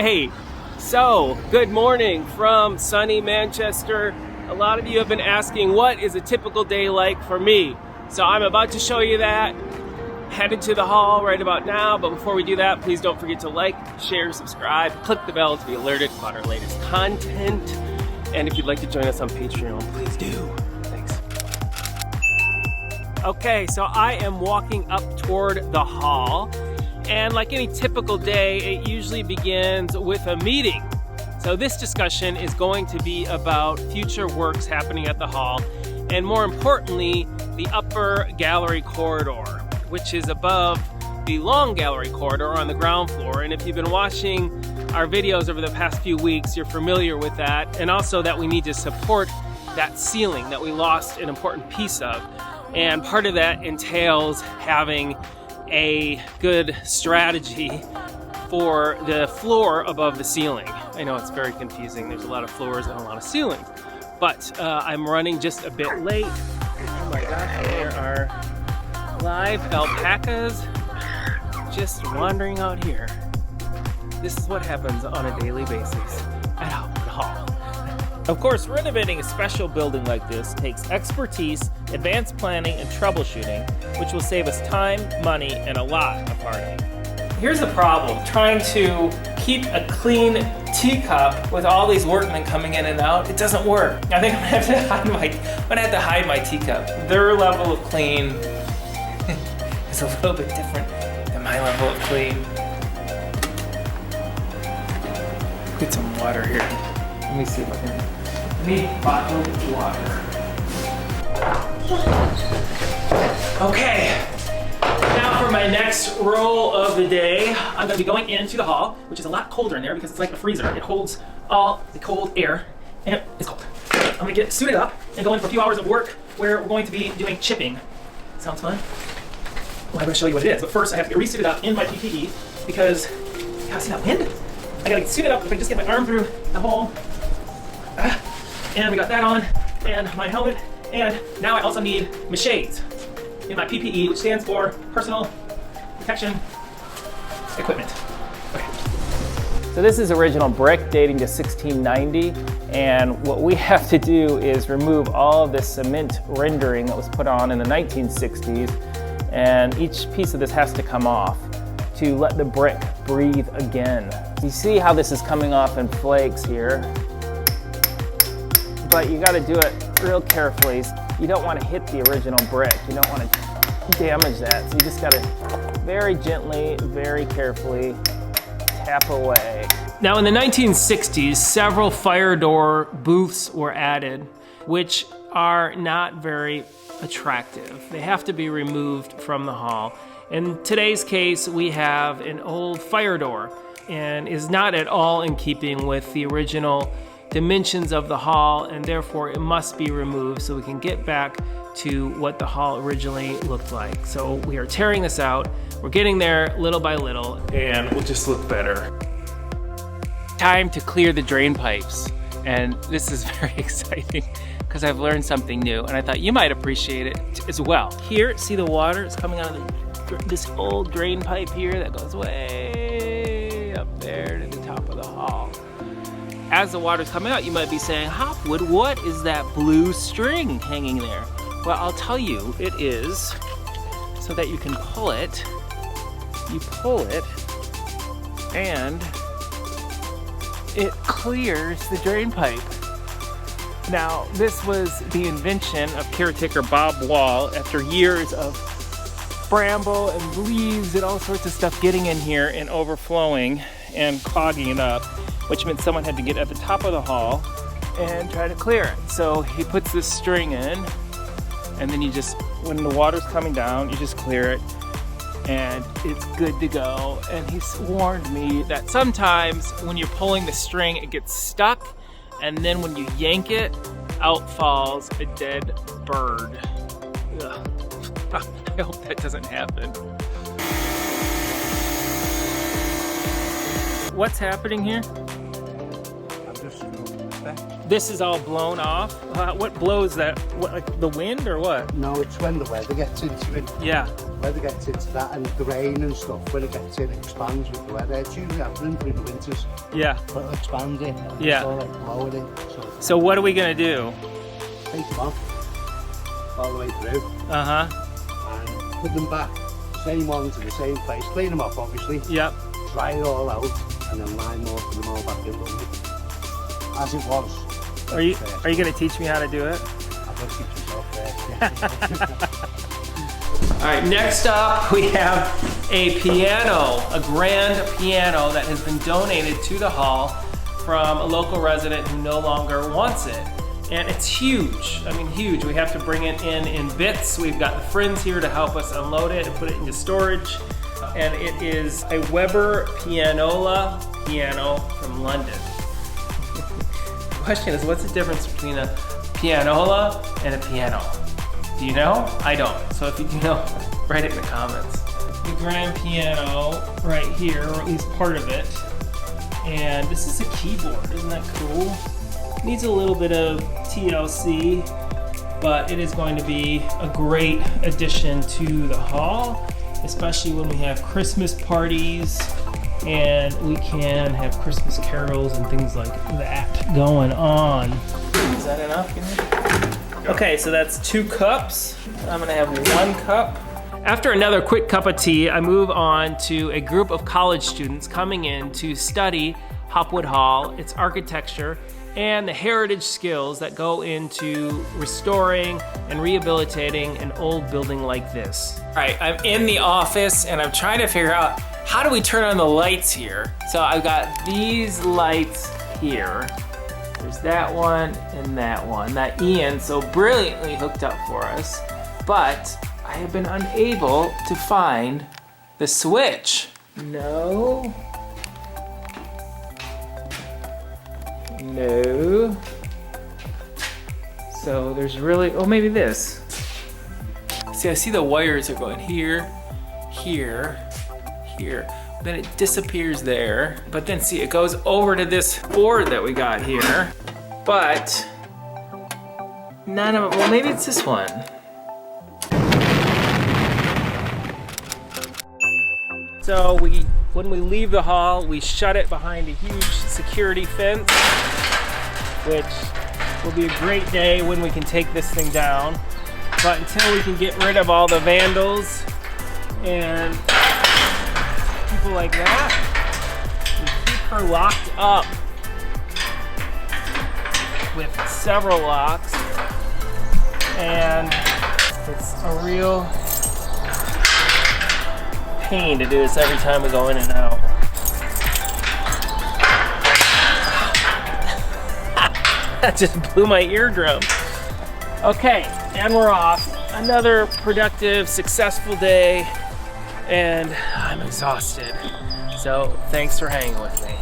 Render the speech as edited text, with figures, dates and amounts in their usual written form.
Okay, so good morning from sunny Manchester. A lot of you have been asking what is a typical day like for me. So I'm about to show you that. Headed to the hall right about now, but before we do that, please don't forget to like, share, subscribe, click the bell to be alerted about our latest content. And if you'd like to join us on Patreon, please do. Thanks. Okay, so I am walking up toward the hall. And like any typical day, it usually begins with a meeting. So this discussion is going to be about future works happening at the hall, and more importantly, the upper gallery corridor, which is above the long gallery corridor on the ground floor. And if you've been watching our videos over the past few weeks, you're familiar with that, and also that we need to support that ceiling that we lost an important piece of. And part of that entails having a good strategy for the floor above the ceiling. I know it's very confusing. There's a lot of floors and a lot of ceilings, but I'm running just a bit late. Oh my gosh, there are live alpacas just wandering out here. This is what happens on a daily basis at Hopwood Hall. Of course, renovating a special building like this takes expertise, advanced planning, and troubleshooting, which will save us time, money, and a lot of heartache. Here's the problem: trying to keep a clean teacup with all these workmen coming in and out, it doesn't work. I think I'm gonna have to hide my teacup. Their level of clean is a little bit different than my level of clean. Get some water here. Let me see if I can. Need bottled water. Okay, now for my next roll of the day, I'm going to be going into the hall, which is a lot colder in there because it's like a freezer. It holds all the cold air, and it's cold. I'm going to get suited up and go in for a few hours of work where we're going to be doing chipping. Sounds fun? Well, I'm going to show you what it is, but first I have to get re-suited up in my PPE because, gotta see that wind? I got to get suited up. If I just get my arm through the hole. And we got that on, and my helmet, and now I also need my shades in my PPE, which stands for Personal Protection Equipment. Okay. So this is original brick dating to 1690, and what we have to do is remove all of this cement rendering that was put on in the 1960s, and each piece of this has to come off to let the brick breathe again. You see how this is coming off in flakes here, but you got to do it real carefully. You don't want to hit the original brick. You don't want to damage that. So you just got to very gently, very carefully tap away. Now in the 1960s, several fire door booths were added, which are not very attractive. They have to be removed from the hall. In today's case, we have an old fire door and is not at all in keeping with the original dimensions of the hall, and therefore it must be removed so we can get back to what the hall originally looked like. So we are tearing this out. We're getting there little by little, and we'll just look better. Time to clear the drain pipes, and this is very exciting because I've learned something new, and I thought you might appreciate it as well. Here, see the water is coming out of this old drain pipe here that goes way up there to the top of the hall. As the water's coming out, you might be saying, Hopwood, what is that blue string hanging there? Well, I'll tell you, it is so that you can pull it. You pull it, and it clears the drain pipe. Now, this was the invention of caretaker Bob Wall after years of bramble and leaves and all sorts of stuff getting in here and overflowing and clogging it up, which meant someone had to get at the top of the hall and try to clear it. So he puts this string in, and then you just, when the water's coming down, you just clear it, and it's good to go. And he's warned me that sometimes when you're pulling the string, it gets stuck, and then when you yank it, out falls a dead bird. Ugh. I hope that doesn't happen. What's happening here? This is all blown off. What blows that? What, like the wind or what? No, it's when the weather gets into it. Yeah. Weather gets into that, and the rain and stuff, when it gets in, it expands with the weather. It's usually happening through the winters. Yeah. But it expands it. Yeah. It's all like blowing it. So what are we gonna do? Take them off all the way through. Uh-huh. And put them back, same ones in the same place. Clean them up, obviously. Yep. Dry it all out, and then line them up and them all back in as it was. Are you gonna teach me how to do it? I've got to teach myself first. All right, next up we have a piano, a grand piano that has been donated to the hall from a local resident who no longer wants it. And it's huge, I mean huge. We have to bring it in bits. We've got the friends here to help us unload it and put it into storage. And it is a Weber pianola piano from London. The question is, what's the difference between a pianola and a piano? Do you know? I don't. So if you do know, write it in the comments. The grand piano right here, or at least part of it. And this is a keyboard, isn't that cool? Needs a little bit of TLC, but it is going to be a great addition to the hall, especially when we have Christmas parties and we can have Christmas carols and things like that going on. Is that enough? Okay, so that's 2 cups. I'm gonna have 1 cup. After another quick cup of tea, I move on to a group of college students coming in to study Hopwood Hall, its architecture, and the heritage skills that go into restoring and rehabilitating an old building like this. All right, I'm in the office and I'm trying to figure out how do we turn on the lights here. So I've got these lights here. There's that one and that one that Ian so brilliantly hooked up for us, but I have been unable to find the switch. No. No. So there's really, oh, maybe this. See, I see the wires are going here, here, here. Then it disappears there. But then see, it goes over to this board that we got here. But none of it, well, maybe it's this one. So when we leave the hall, we shut it behind a huge security fence, which will be a great day when we can take this thing down. But until we can get rid of all the vandals and people like that, we keep her locked up with several locks, and it's a real pain to do this every time we go in and out. That just blew my eardrum. Okay, and we're off. Another productive, successful day, and I'm exhausted. So thanks for hanging with me.